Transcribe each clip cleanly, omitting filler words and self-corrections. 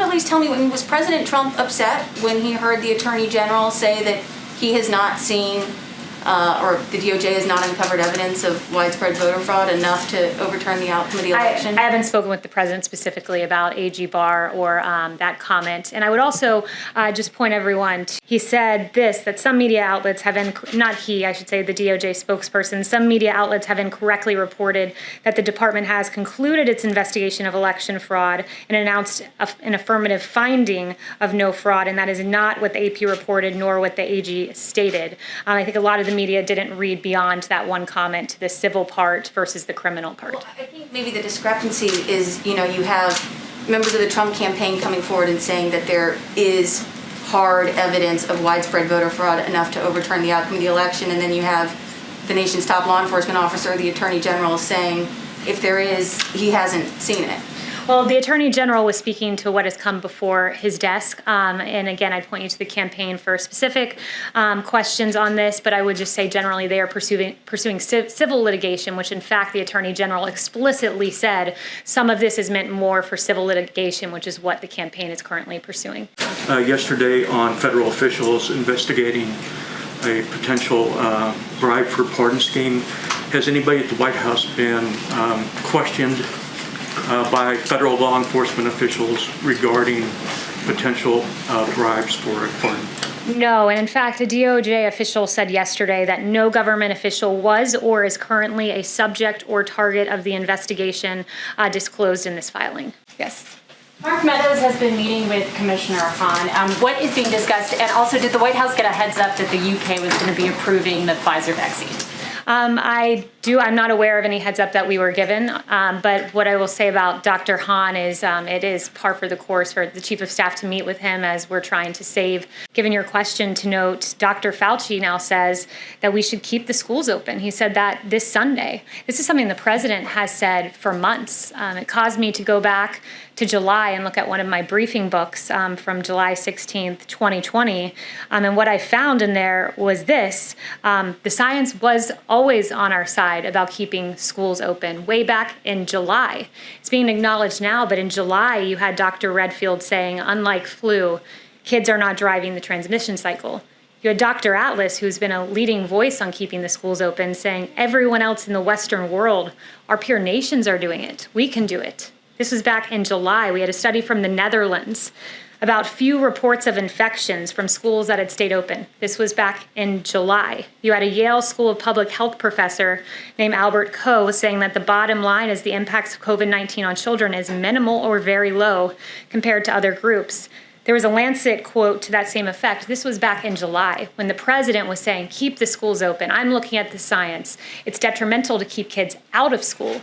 at least tell me, was President Trump upset when he heard the Attorney General say that he has not seen or the DOJ has not uncovered evidence of widespread voter fraud enough to overturn the outcome of the election? I haven't spoken with the president specifically about AG Barr or that comment. And I would also just point everyone to, he said this, that some media outlets have, not he, I should say the DOJ spokesperson, some media outlets have incorrectly reported that the department has concluded its investigation of election fraud and announced an affirmative finding of no fraud. And that is not what the AP reported nor what the AG stated. I think a lot of the media didn't read beyond that one comment to the civil part versus the criminal part. Well, I think maybe the discrepancy is, you have members of the Trump campaign coming forward and saying that there is hard evidence of widespread voter fraud enough to overturn the outcome of the election, and then you have the nation's top law enforcement officer, the Attorney General, saying if there is, he hasn't seen it. Well, the Attorney General was speaking to what has come before his desk. And again, I'd point you to the campaign for specific questions on this, but I would just say generally they are pursuing civil litigation, which in fact the Attorney General explicitly said some of this is meant more for civil litigation, which is what the campaign is currently pursuing. Yesterday on federal officials investigating a potential bribe for pardon scheme, has anybody at the White House been questioned by federal law enforcement officials regarding potential bribes for a pardon? No, and in fact, a DOJ official said yesterday that no government official was or is currently a subject or target of the investigation disclosed in this filing. Yes. Mark Meadows has been meeting with Commissioner Hahn. What is being discussed? And also, did the White House get a heads up that the UK was going to be approving the Pfizer vaccine? I'm not aware of any heads up that we were given, but what I will say about Dr. Hahn is it is par for the course for the Chief of Staff to meet with him as we're trying to save. Given your question, to note, Dr. Fauci now says that we should keep the schools open. He said that this Sunday. This is something the president has said for months. It caused me to go back to July and look at one of my briefing books from July 16th, 2020. And what I found in there was this. The science was always on our side about keeping schools open way back in July. It's being acknowledged now, but in July you had Dr. Redfield saying, unlike flu, kids are not driving the transmission cycle. You had Dr. Atlas, who's been a leading voice on keeping the schools open, saying everyone else in the Western world, our peer nations are doing it. We can do it. This was back in July. We had a study from the Netherlands about few reports of infections from schools that had stayed open. This was back in July. You had a Yale School of Public Health professor named Albert Coe saying that the bottom line is the impacts of COVID-19 on children is minimal or very low compared to other groups. There was a Lancet quote to that same effect. This was back in July when the president was saying, keep the schools open. I'm looking at the science. It's detrimental to keep kids out of school.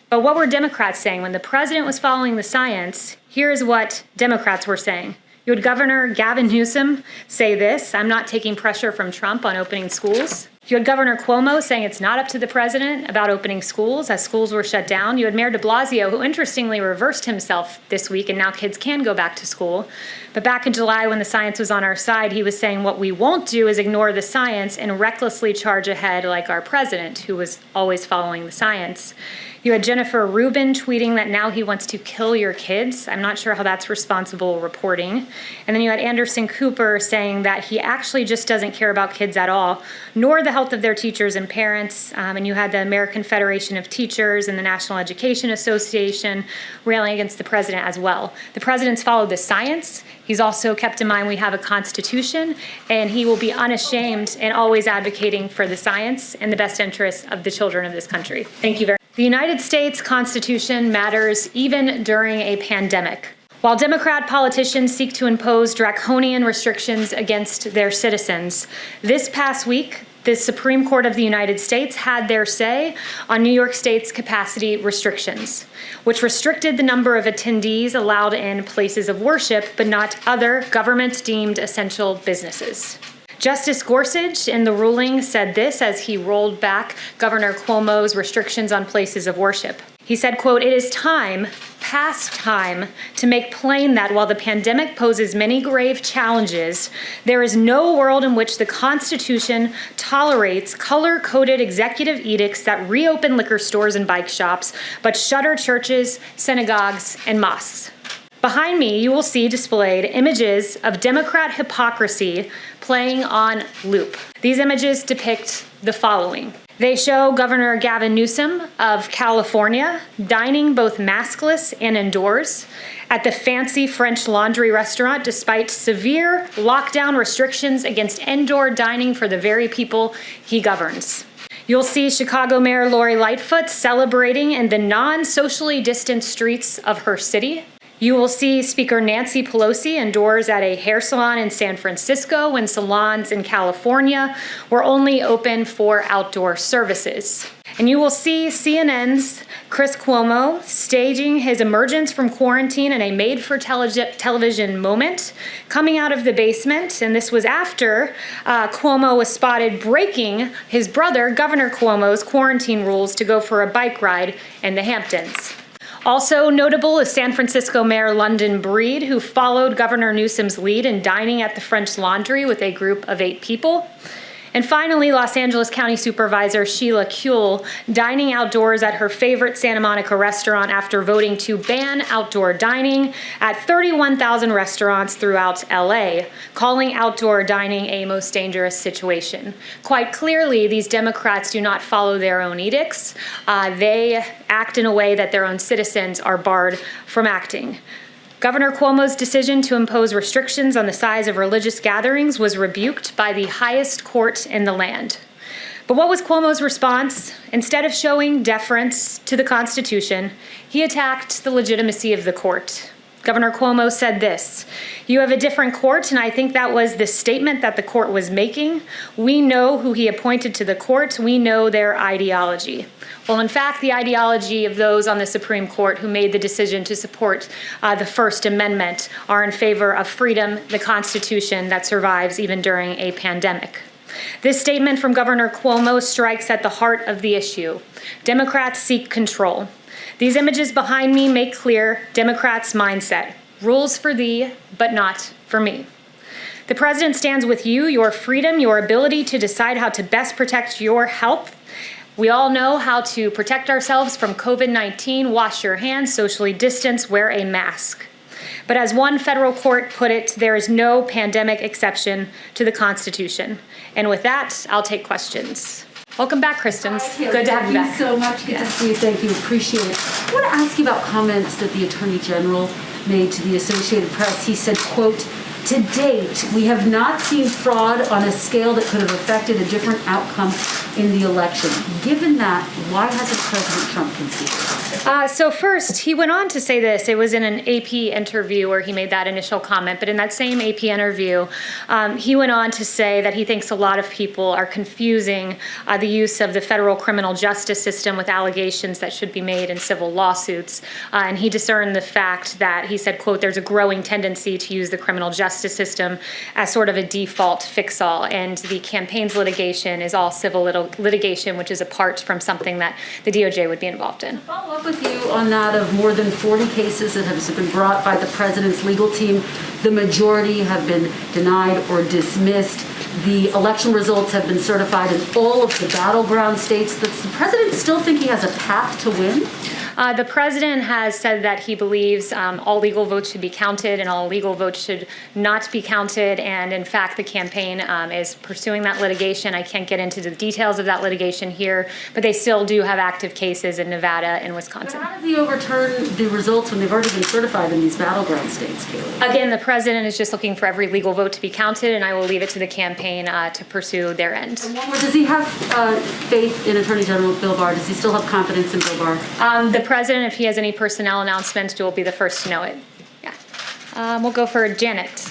But what were Democrats saying? When the president was following the science, here's what Democrats were saying. You had Governor Gavin Newsom say this, I'm not taking pressure from Trump on opening schools. You had Governor Cuomo saying it's not up to the president about opening schools as schools were shut down. You had Mayor de Blasio, who interestingly reversed himself this week, and now kids can go back to school. But back in July, when the science was on our side, he was saying what we won't do is ignore the science and recklessly charge ahead like our president, who was always following the science. You had Jennifer Rubin tweeting that now he wants to kill your kids. I'm not sure how that's responsible reporting. And then you had Anderson Cooper saying that he actually just doesn't care about kids at all, nor the health of their teachers and parents. And you had the American Federation of Teachers and the National Education Association railing against the president as well. The president's followed the science. He's also kept in mind we have a constitution, and he will be unashamed and always advocating for the science and the best interests of the children of this country. Thank you very much. The United States Constitution matters even during a pandemic. While Democrat politicians seek to impose draconian restrictions against their citizens, this past week, the Supreme Court of the United States had their say on New York State's capacity restrictions, which restricted the number of attendees allowed in places of worship, but not other government-deemed essential businesses. Justice Gorsuch in the ruling said this as he rolled back Governor Cuomo's restrictions on places of worship. He said, quote, "It is time, past time, to make plain that while the pandemic poses many grave challenges, there is no world in which the Constitution tolerates color-coded executive edicts that reopen liquor stores and bike shops, but shutter churches, synagogues, and mosques." Behind me, you will see displayed images of Democrat hypocrisy playing on loop. These images depict the following. They show Governor Gavin Newsom of California dining both maskless and indoors at the fancy French Laundry restaurant despite severe lockdown restrictions against indoor dining for the very people he governs. You'll see Chicago Mayor Lori Lightfoot celebrating in the non-socially distant streets of her city. You will see Speaker Nancy Pelosi indoors at a hair salon in San Francisco when salons in California were only open for outdoor services. And you will see CNN's Chris Cuomo staging his emergence from quarantine in a made-for-television moment, coming out of the basement. And this was after Cuomo was spotted breaking his brother, Governor Cuomo's quarantine rules to go for a bike ride in the Hamptons. Also notable is San Francisco Mayor London Breed, who followed Governor Newsom's lead in dining at the French Laundry with a group of 8 people. And finally, Los Angeles County Supervisor Sheila Kuehl dining outdoors at her favorite Santa Monica restaurant after voting to ban outdoor dining at 31,000 restaurants throughout LA, calling outdoor dining a most dangerous situation. Quite clearly, these Democrats do not follow their own edicts. They act in a way that their own citizens are barred from acting. Governor Cuomo's decision to impose restrictions on the size of religious gatherings was rebuked by the highest court in the land. But what was Cuomo's response? Instead of showing deference to the Constitution, he attacked the legitimacy of the court. Governor Cuomo said this, "You have a different court," and I think that was the statement that the court was making. "We know who he appointed to the court. We know their ideology." Well, in fact, the ideology of those on the Supreme Court who made the decision to support the First Amendment are in favor of freedom, the Constitution that survives even during a pandemic. This statement from Governor Cuomo strikes at the heart of the issue. Democrats seek control. These images behind me make clear Democrats' mindset. Rules for thee, but not for me. The president stands with you, your freedom, your ability to decide how to best protect your health. We all know how to protect ourselves from COVID-19, wash your hands, socially distance, wear a mask. But as one federal court put it, there is no pandemic exception to the Constitution. And with that, I'll take questions. Welcome back, Kristen. Good to have you back. Thank you so much. Good to see you. Thank you. Appreciate it. I want to ask you about comments that the Attorney General made to the Associated Press. He said, quote, "To date, we have not seen fraud on a scale that could have affected a different outcome in the election." Given that, why hasn't President Trump conceded? So first, he went on to say this. It was in an AP interview where he made that initial comment. But in that same AP interview, he went on to say that he thinks a lot of people are confusing the use of the federal criminal justice system with allegations that should be made in civil lawsuits. And he discerned the fact that, he said, quote, "There's a growing tendency to use the criminal justice system as sort of a default fix-all. And the campaign's litigation is all civil litigation, which is apart from something that the DOJ would be involved in." Follow up with you on that of more than 40 cases that have been brought by the president's legal team. The majority have been denied or dismissed. The election results have been certified in all of the battleground states. Does the president still think he has a path to win? The president has said that he believes all legal votes should be counted and all illegal votes should not be counted. And in fact, the campaign is pursuing that litigation. I can't get into the details of that litigation here, but they still do have active cases in Nevada and Wisconsin. But how does he overturn the results when they've already been certified in these battleground states, Kayleigh? Again, the president is just looking for every legal vote to be counted, and I will leave it to the campaign to pursue their end. Or does he have faith in Attorney General Bill Barr? Does he still have confidence in Bill Barr? The president, if he has any personnel announcements, will be the first to know it. Yeah. We'll go for Janet.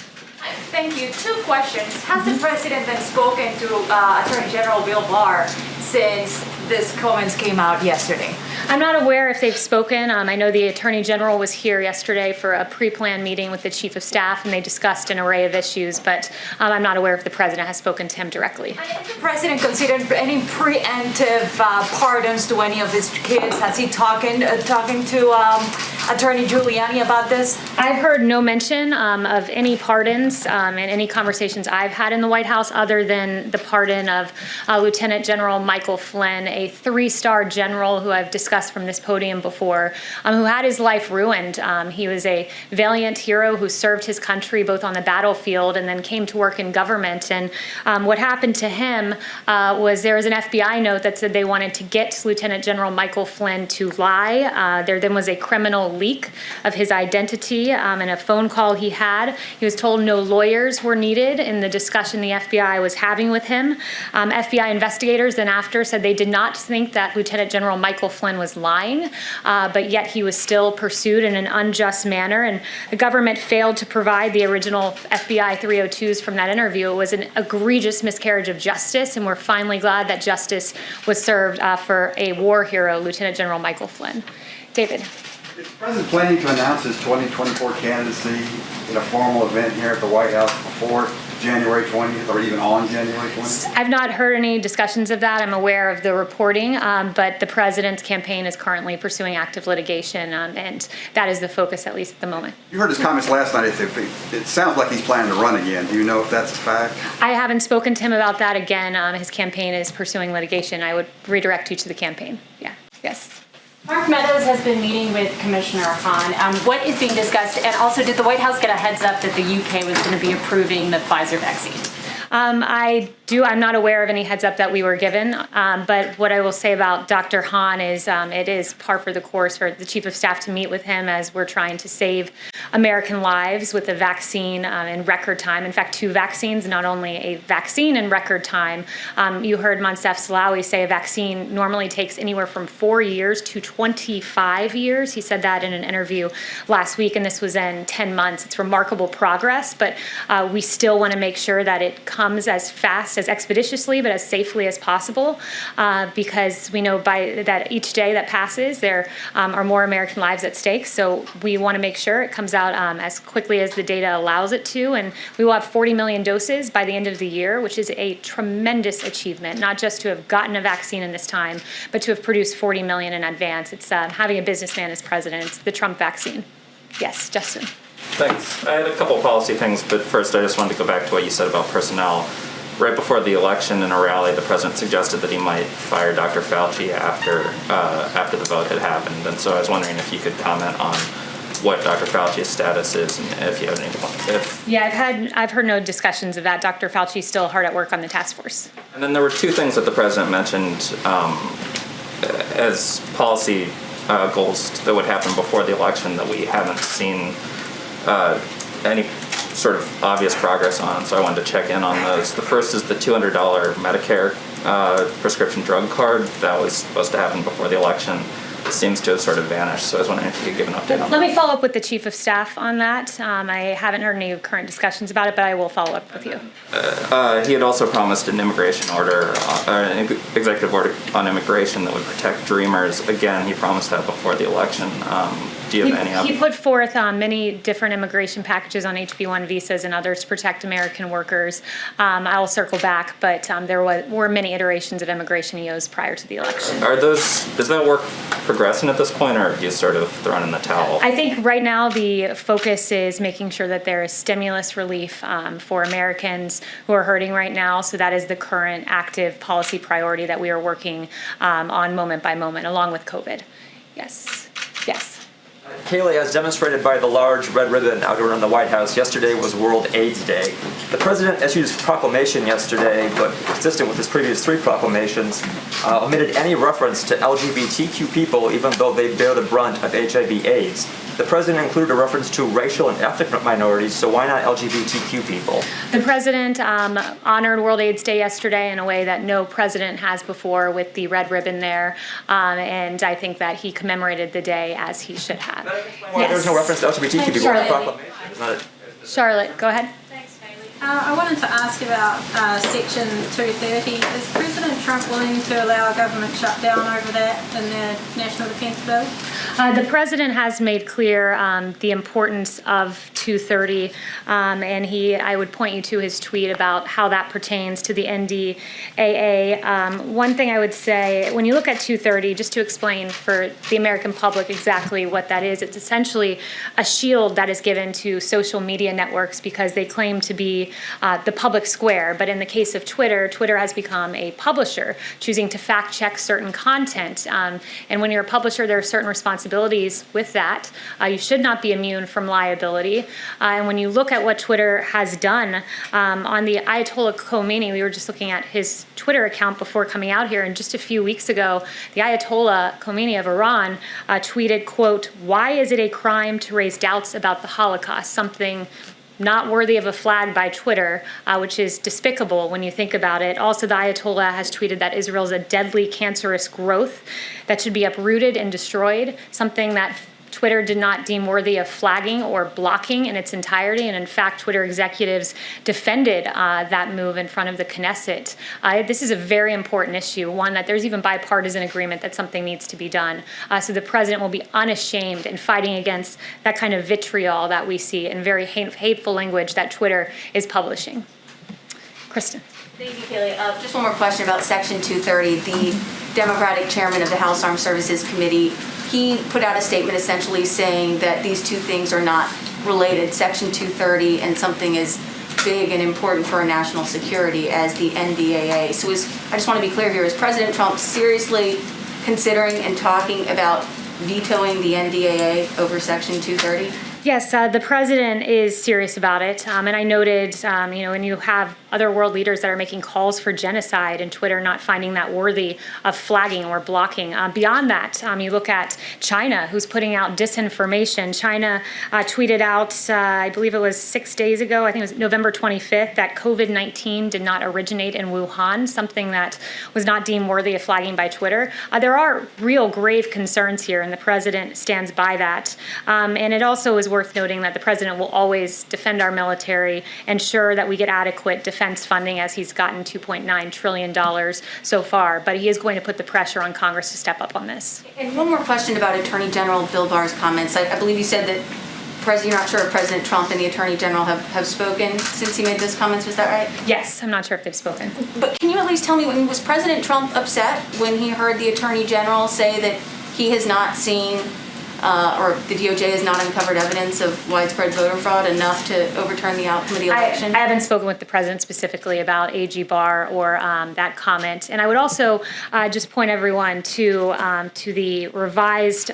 Thank you. 2 questions. Has the president then spoken to Attorney General Bill Barr since these comments came out yesterday? I'm not aware if they've spoken. I know the Attorney General was here yesterday for a pre-planned meeting with the Chief of Staff, and they discussed an array of issues, but I'm not aware if the President has spoken to him directly. Has the President considered any preemptive pardons to any of his kids? Has he talking to Attorney Giuliani about this? I've heard no mention of any pardons in any conversations I've had in the White House other than the pardon of Lieutenant General Michael Flynn, a 3-star general who I've discussed discussed from this podium before, who had his life ruined. He was a valiant hero who served his country both on the battlefield and then came to work in government. And what happened to him was there was an FBI note that said they wanted to get Lieutenant General Michael Flynn to lie. There then was a criminal leak of his identity and a phone call he had. He was told no lawyers were needed in the discussion the FBI was having with him. FBI investigators then after said they did not think that Lieutenant General Michael Flynn was lying, but yet he was still pursued in an unjust manner, and the government failed to provide the original FBI 302s from that interview. It was an egregious miscarriage of justice, and we're finally glad that justice was served for a war hero, Lieutenant General Michael Flynn. David. Is the President planning to announce his 2024 candidacy in a formal event here at the White House before January 20th or even on January 20th? I've not heard any discussions of that. I'm aware of the reporting, but the president's campaign is currently pursuing active litigation, and that is the focus, at least at the moment. You heard his comments last night. It sounds like he's planning to run again. Do you know if that's a fact? I haven't spoken to him about that again. His campaign is pursuing litigation. I would redirect you to the campaign. Yeah. Yes. Mark Meadows has been meeting with Commissioner Hahn. What is being discussed? And also, did the White House get a heads up that the UK was going to be approving the Pfizer vaccine? I'm not aware of any heads up that we were given, but what I will say about Dr. Hahn is it is par for the course for the Chief of Staff to meet with him as we're trying to save American lives with a vaccine in record time. In fact, 2 vaccines, not only a vaccine in record time. You heard Moncef Slaoui say a vaccine normally takes anywhere from 4 years to 25 years. He said that in an interview last week, and this was in 10 months. It's remarkable progress, but we still want to make sure that it comes as fast, as expeditiously, but as safely as possible, because we know by that each day that passes, there are more American lives at stake. So we want to make sure it comes out as quickly as the data allows it to, and we will have 40 million doses by the end of the year, which is a tremendous achievement, not just to have gotten a vaccine in this time, but to have produced 40 million in advance. It's having a businessman as president. It's the Trump vaccine. Yes, Justin. Thanks. I had a couple policy things, but first I just wanted to go back to what you said about personnel. Right before the election in a rally, the president suggested that he might fire Dr. Fauci after the vote had happened. And so I was wondering if you could comment on what Dr. Fauci's status is and if you have any. Yeah, I've heard no discussions of that. Dr. Fauci is still hard at work on the task force. And then there were 2 things that the president mentioned as policy goals that would happen before the election that we haven't seen any sort of obvious progress on, so I wanted to check in on those. The first is the $200 Medicare prescription drug card that was supposed to happen before the election. It seems to have sort of vanished, so I was wondering if you could give an update on that. Let me follow up with the Chief of Staff on that. I haven't heard any current discussions about it, but I will follow up with you. He had also promised an immigration order, an executive order on immigration that would protect dreamers. Again, he promised that before the election. Do you have any updates? He put forth many different immigration packages on HB1 visas and others to protect American workers. I'll circle back, but there were many iterations of immigration EOs prior to the election. Does that work progressing at this point, or have you sort of thrown in the towel? I think right now the focus is making sure that there is stimulus relief for Americans who are hurting right now. So that is the current active policy priority that we are working on moment by moment, along with COVID. Yes. Yes. Kayleigh, as demonstrated by the large red ribbon out around the White House, yesterday was World AIDS Day. The president issued his proclamation yesterday, but consistent with his previous 3 proclamations, omitted any reference to LGBTQ people, even though they bear the brunt of HIV/AIDS. The president included a reference to racial and ethnic minorities, so why not LGBTQ people? The president honored World AIDS Day yesterday in a way that no president has before, with the red ribbon there, and I think that he commemorated the day as he should have. Why there's no reference to LGBTQ people in the proclamation? Charlotte, go ahead. Thanks, Kayleigh. I wanted to ask about Section 230. Is President Trump willing to allow a government shutdown over that in the National Defense Bill? The president has made clear the importance of 230, and I would point you to his tweet about how that pertains to the NDAA. One thing I would say, when you look at 230, just to explain for the American public exactly what that is, it's essentially a shield that is given to social media networks because they claim to be the public square. But in the case of Twitter, Twitter has become a publisher, choosing to fact check certain content. And when you're a publisher, there are certain responsibilities with that. You should not be immune from liability. And when you look at what Twitter has done on the Ayatollah Khomeini, we were just looking at his Twitter account before coming out here, and just a few weeks ago, the Ayatollah Khomeini of Iran tweeted, quote, "Why is it a crime to raise doubts about the Holocaust?" Something not worthy of a flag by Twitter, which is despicable when you think about it. Also, the Ayatollah has tweeted that Israel's a deadly cancerous growth that should be uprooted and destroyed, something that Twitter did not deem worthy of flagging or blocking in its entirety. And in fact, Twitter executives defended that move in front of the Knesset. This is a very important issue, one that there's even bipartisan agreement that something needs to be done. So the president will be unashamed in fighting against that kind of vitriol that we see and very hateful language that Twitter is publishing. Kristen. Thank you, Kayleigh. Just one more question about Section 230. The Democratic chairman of the House Armed Services Committee, he put out a statement essentially saying that these two things are not related, Section 230 and something as big and important for our national security as the NDAA. So I just want to be clear here, is President Trump seriously considering and talking about vetoing the NDAA over Section 230? Yes, the president is serious about it. And I noted, when you have other world leaders that are making calls for genocide and Twitter not finding that worthy of flagging or blocking. Beyond that, you look at China, who's putting out disinformation. China tweeted out, I believe it was 6 days ago, I think it was November 25th, that COVID-19 did not originate in Wuhan, something that was not deemed worthy of flagging by Twitter. There are real grave concerns here, and the president stands by that. And it also is worth noting that the president will always defend our military, ensure that we get adequate defense funding, as he's gotten $2.9 trillion so far. But he is going to put the pressure on Congress to step up on this. And one more question about Attorney General Bill Barr's comments. I believe you said that you're not sure if President Trump and the Attorney General have spoken since he made those comments. Was that right? Yes, I'm not sure if they've spoken. But can you at least tell me, was President Trump upset when he heard the Attorney General say that he has not seen or the DOJ has not uncovered evidence of widespread voter fraud enough to overturn the outcome of the election? I haven't spoken with the president specifically about AG Barr or that comment. And I would also just point everyone to the revised,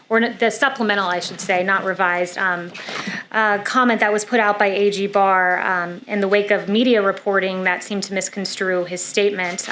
or the supplemental, I should say, not revised, comment that was put out by AG Barr in the wake of media reporting that seemed to misconstrue his statement.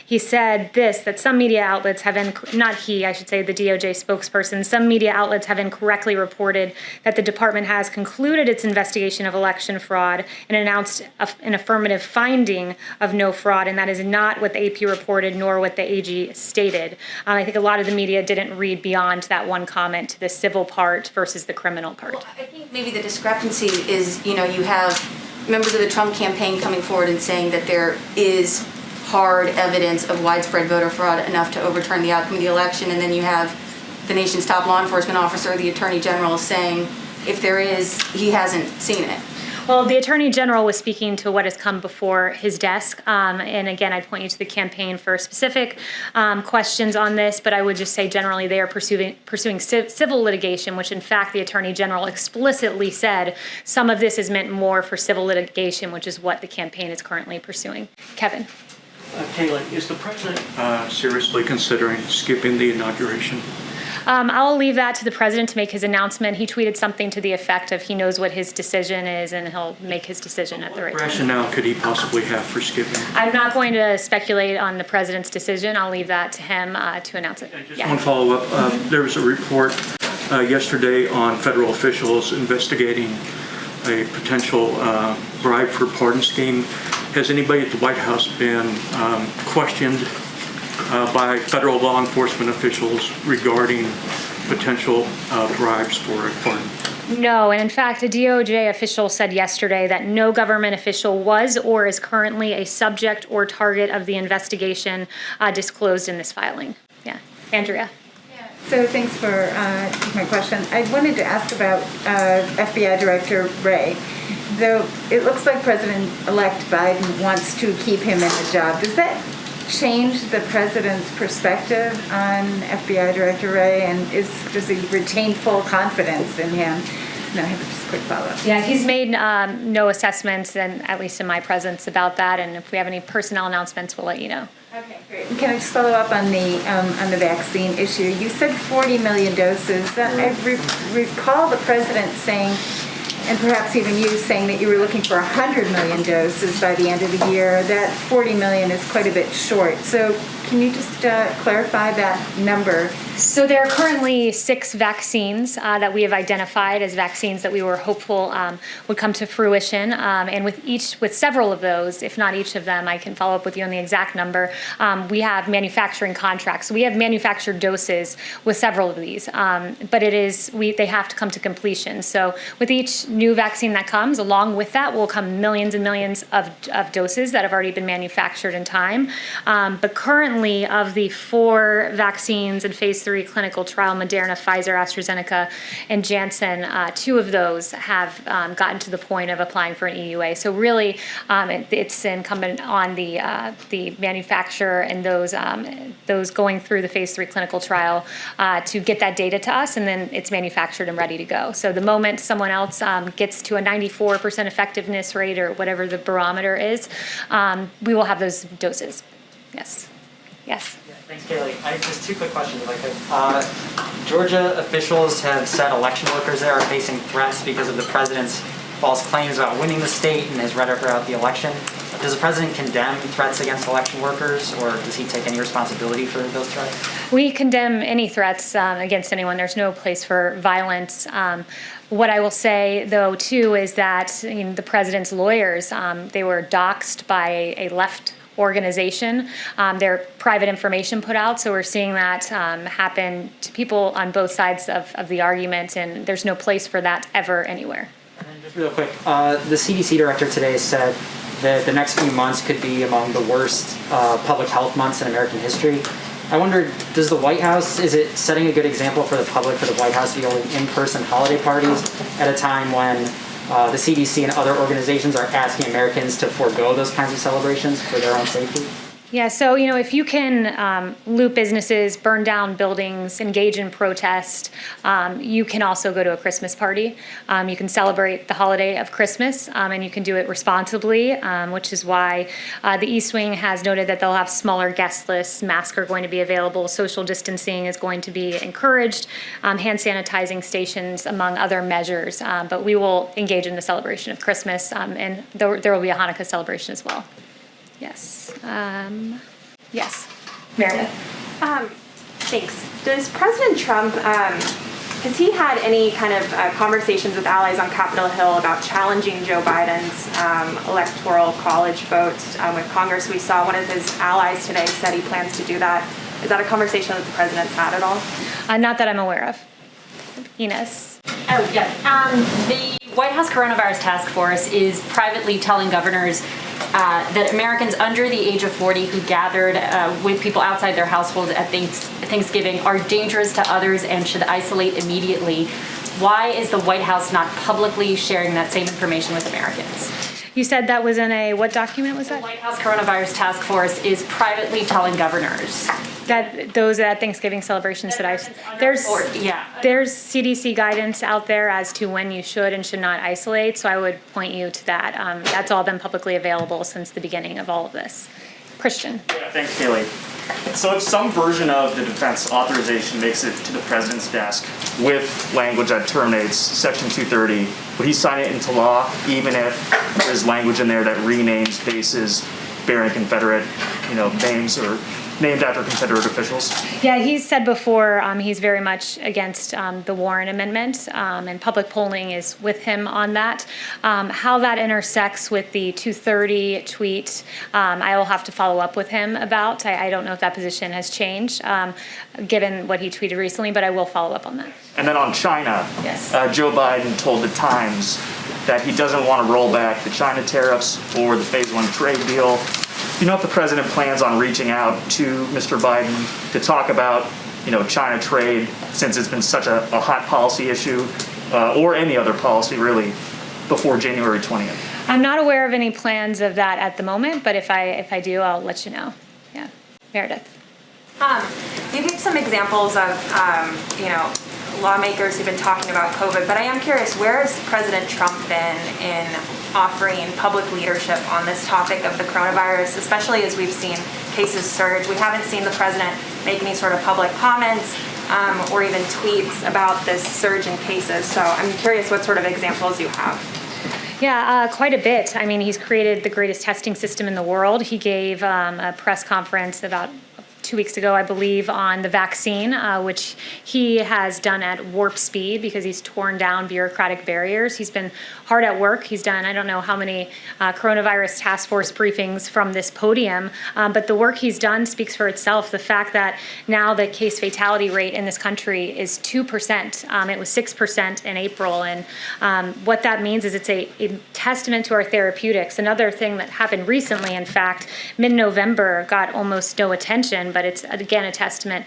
He said that some media outlets have, not he, I should say, the DOJ spokesperson, some media outlets have incorrectly reported that the department has concluded its investigation of election fraud and announced an affirmative finding of no fraud, and that is not what the AP reported nor what the AG stated. I think a lot of the media didn't read beyond that one comment to the civil part versus the criminal part. Well, I think maybe the discrepancy is, you have members of the Trump campaign coming forward and saying that there is hard evidence of widespread voter fraud enough to overturn the outcome of the election, and then you have the nation's top law enforcement officer, the Attorney General, saying if there is, he hasn't seen it. Well, the Attorney General was speaking to what has come before his desk. And again, I'd point you to the campaign for specific questions on this, but I would just say generally they are pursuing civil litigation, which in fact the Attorney General explicitly said some of this is meant more for civil litigation, which is what the campaign is currently pursuing. Kevin. Kayleigh, is the president seriously considering skipping the inauguration? I'll leave that to the president to make his announcement. He tweeted something to the effect of he knows what his decision is and he'll make his decision at the right time. What rationale could he possibly have for skipping? I'm not going to speculate on the president's decision. I'll leave that to him to announce it. Just one follow-up. There was a report yesterday on federal officials investigating a potential bribe for pardon scheme. Has anybody at the White House been questioned by federal law enforcement officials regarding potential bribes for a pardon? No, and in fact, a DOJ official said yesterday that no government official was or is currently a subject or target of the investigation disclosed in this filing. Yeah, Andrea. So thanks for my question. I wanted to ask about FBI Director Wray. Though it looks like President-elect Biden wants to keep him in the job, does that change the president's perspective on FBI Director Wray, and does he retain full confidence in him? No, I have just a quick follow-up. Yeah, he's made no assessments, and at least in my presence, about that. And if we have any personnel announcements, we'll let you know. Okay, great. Can I just follow up on the vaccine issue? You said 40 million doses. I recall the president saying, and perhaps even you saying, that you were looking for 100 million doses by the end of the year. That 40 million is quite a bit short. So can you just clarify that number? So there are currently 6 vaccines that we have identified as vaccines that we were hopeful would come to fruition. And with several of those, if not each of them, I can follow up with you on the exact number. We have manufacturing contracts. So we have manufactured doses with several of these, but they have to come to completion. So with each new vaccine that comes, along with that will come millions and millions of doses that have already been manufactured in time. But currently, of the 4 vaccines in phase 3 clinical trial, Moderna, Pfizer, AstraZeneca, and Janssen, 2 of those have gotten to the point of applying for an EUA. So really, it's incumbent on the manufacturer and those going through the phase 3 clinical trial to get that data to us, and then it's manufactured and ready to go. So the moment someone else gets to a 94% effectiveness rate or whatever the barometer is, we will have those doses. Yes. Yes. Yeah, thanks, Kayleigh. I have just 2 quick questions, if I could. Georgia officials have said election workers there are facing threats because of the president's false claims about winning the state and his rhetoric throughout the election. Does the president condemn threats against election workers, or does he take any responsibility for those threats? We condemn any threats against anyone. There's no place for violence. What I will say, though, too, is that the president's lawyers, they were doxxed by a left organization. Their private information put out, so we're seeing that happen to people on both sides of the argument, and there's no place for that ever anywhere. And then just real quick, the CDC director today said that the next few months could be among the worst public health months in American history. I wonder, does the White House, is it setting a good example for the public, for the White House to be holding in-person holiday parties at a time when the CDC and other organizations are asking Americans to forego those kinds of celebrations for their own safety? Yeah, so, if you can loot businesses, burn down buildings, engage in protest, you can also go to a Christmas party. You can celebrate the holiday of Christmas, and you can do it responsibly, which is why the East Wing has noted that they'll have smaller guest lists, masks are going to be available, social distancing is going to be encouraged, hand sanitizing stations, among other measures. But we will engage in the celebration of Christmas, and there will be a Hanukkah celebration as well. Yes. Yes. Meredith. Thanks. Does President Trump, has he had any kind of conversations with allies on Capitol Hill about challenging Joe Biden's electoral college vote with Congress? We saw one of his allies today said he plans to do that. Is that a conversation that the president's had at all? Not that I'm aware of. Ines. Oh, yes. The White House Coronavirus Task Force is privately telling governors that Americans under the age of 40 who gathered with people outside their household at Thanksgiving are dangerous to others and should isolate immediately. Why is the White House not publicly sharing that same information with Americans? You said that was in what document was that? The White House Coronavirus Task Force is privately telling governors. That those Thanksgiving celebrations there's CDC guidance out there as to when you should and should not isolate, so I would point you to that. That's all been publicly available since the beginning of all of this. Christian. Yeah, thanks, Kayleigh. So if some version of the defense authorization makes it to the president's desk with language that terminates Section 230, would he sign it into law even if there's language in there that renames bases bearing Confederate, names or named after Confederate officials? Yeah, he's said before he's very much against the Warren Amendment, and public polling is with him on that. How that intersects with the 230 tweet, I will have to follow up with him about. I don't know if that position has changed, given what he tweeted recently, but I will follow up on that. And then on China, yes. Joe Biden told the Times that he doesn't want to roll back the China tariffs or the Phase 1 trade deal. Do you know if the president plans on reaching out to Mr. Biden to talk about, China trade, since it's been such a hot policy issue, or any other policy really, before January 20th? I'm not aware of any plans of that at the moment, but if I do, I'll let you know. Yeah, Meredith. You gave some examples of, lawmakers who've been talking about COVID, but I am curious, where has President Trump been in offering public leadership on this topic of the coronavirus, especially as we've seen cases surge? We haven't seen the president make any sort of public comments or even tweets about this surge in cases. So I'm curious what sort of examples you have. Yeah, quite a bit. I mean, he's created the greatest testing system in the world. He gave a press conference about 2 weeks ago, I believe, on the vaccine, which he has done at warp speed because he's torn down bureaucratic barriers. He's been hard at work. He's done, I don't know how many coronavirus task force briefings from this podium, but the work he's done speaks for itself. The fact that now the case fatality rate in this country is 2%. It was 6% in April. And what that means is it's a testament to our therapeutics. Another thing that happened recently, in fact, mid-November got almost no attention, but it's, again, a testament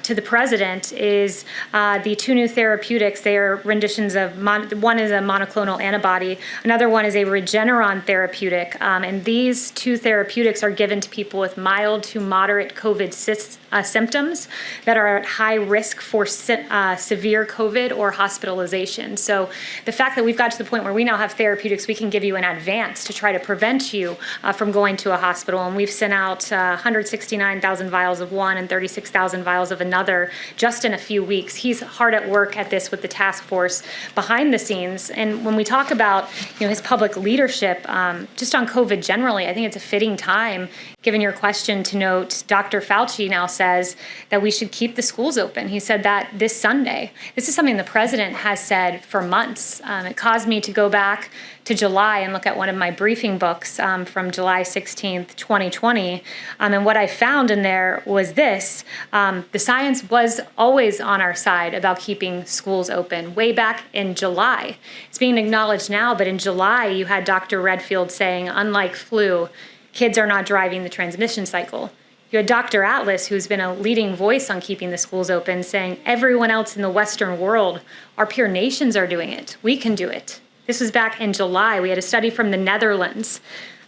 to the president, is the two new therapeutics. They are renditions of, one is a monoclonal antibody, another one is a Regeneron therapeutic. And these two therapeutics are given to people with mild to moderate COVID symptoms that are at high risk for severe COVID or hospitalization. So the fact that we've got to the point where we now have therapeutics we can give you in advance to try to prevent you from going to a hospital, and we've sent out 169,000 vials of one and 36,000 vials of another just in a few weeks. He's hard at work at this with the task force behind the scenes. And when we talk about his public leadership, just on COVID generally, I think it's a fitting time, given your question, to note Dr. Fauci now says that we should keep the schools open. He said that this Sunday. This is something the president has said for months. It caused me to go back to July and look at one of my briefing books from July 16th, 2020. And what I found in there was this. The science was always on our side about keeping schools open way back in July. It's being acknowledged now, but in July you had Dr. Redfield saying, unlike flu, kids are not driving the transmission cycle. You had Dr. Atlas, who's been a leading voice on keeping the schools open, saying everyone else in the Western world, our peer nations are doing it. We can do it. This was back in July. We had a study from the Netherlands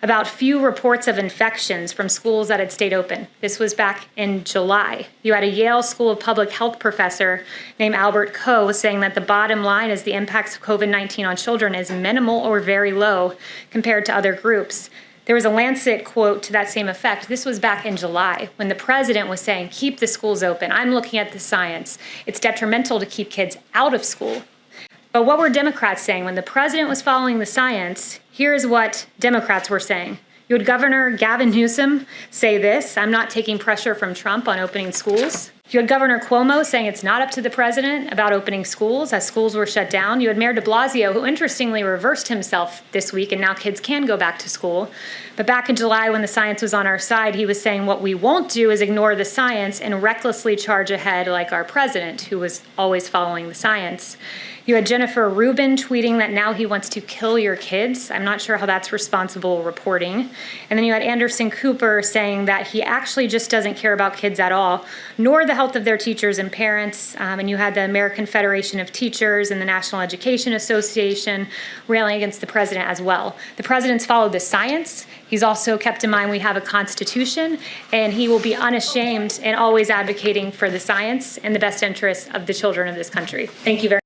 about few reports of infections from schools that had stayed open. This was back in July. You had a Yale School of Public Health professor named Albert Coe saying that the bottom line is the impacts of COVID-19 on children is minimal or very low compared to other groups. There was a Lancet quote to that same effect. This was back in July when the president was saying, keep the schools open. I'm looking at the science. It's detrimental to keep kids out of school. But what were Democrats saying? When the president was following the science, here's what Democrats were saying. You had Governor Gavin Newsom say this: I'm not taking pressure from Trump on opening schools. You had Governor Cuomo saying it's not up to the president about opening schools as schools were shut down. You had Mayor de Blasio, who interestingly reversed himself this week, and now kids can go back to school. But back in July, when the science was on our side, he was saying what we won't do is ignore the science and recklessly charge ahead like our president, who was always following the science. You had Jennifer Rubin tweeting that now he wants to kill your kids. I'm not sure how that's responsible reporting. And then you had Anderson Cooper saying that he actually just doesn't care about kids at all, nor the health of their teachers and parents. And you had the American Federation of Teachers and the National Education Association railing against the president as well. The president's followed the science. He's also kept in mind we have a constitution, and he will be unashamed and always advocating for the science and the best interests of the children of this country. Thank you very much.